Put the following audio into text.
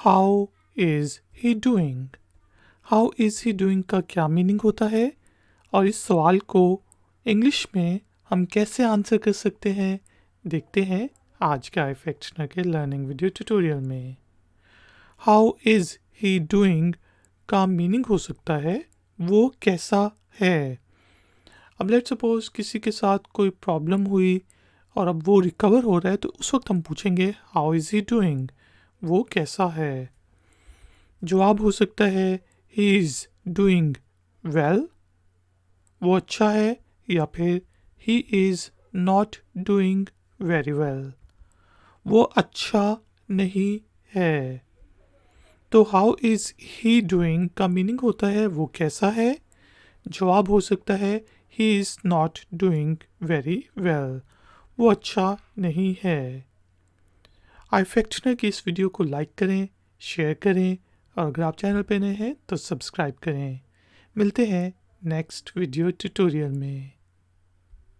How is he doing. How is he doing का क्या meaning होता है और इस सवाल को इंग्लिश में हम कैसे आंसर कर सकते हैं, देखते हैं आज का इफेक्शनर के लर्निंग वीडियो ट्यूटोरियल में। हाउ इज़ ही डूइंग का मीनिंग हो सकता है वो कैसा है। अब लेट्स सपोज किसी के साथ कोई प्रॉब्लम हुई और अब वो रिकवर हो रहा है, तो उस वक्त हम पूछेंगे हाउ इज़ ही डूइंग, वो कैसा है। जवाब हो सकता है ही इज़ डूइंग वेल, वो अच्छा है, या फिर he is not doing very well, वो अच्छा नहीं है। तो हाउ इज़ ही डूइंग का मीनिंग होता है वो कैसा है। जवाब हो सकता है he is not doing very well, वो अच्छा नहीं है। iFactioner की इस वीडियो को लाइक करें, शेयर करें और अगर आप चैनल पे नए हैं तो सब्सक्राइब करें। मिलते हैं नेक्स्ट वीडियो ट्यूटोरियल में।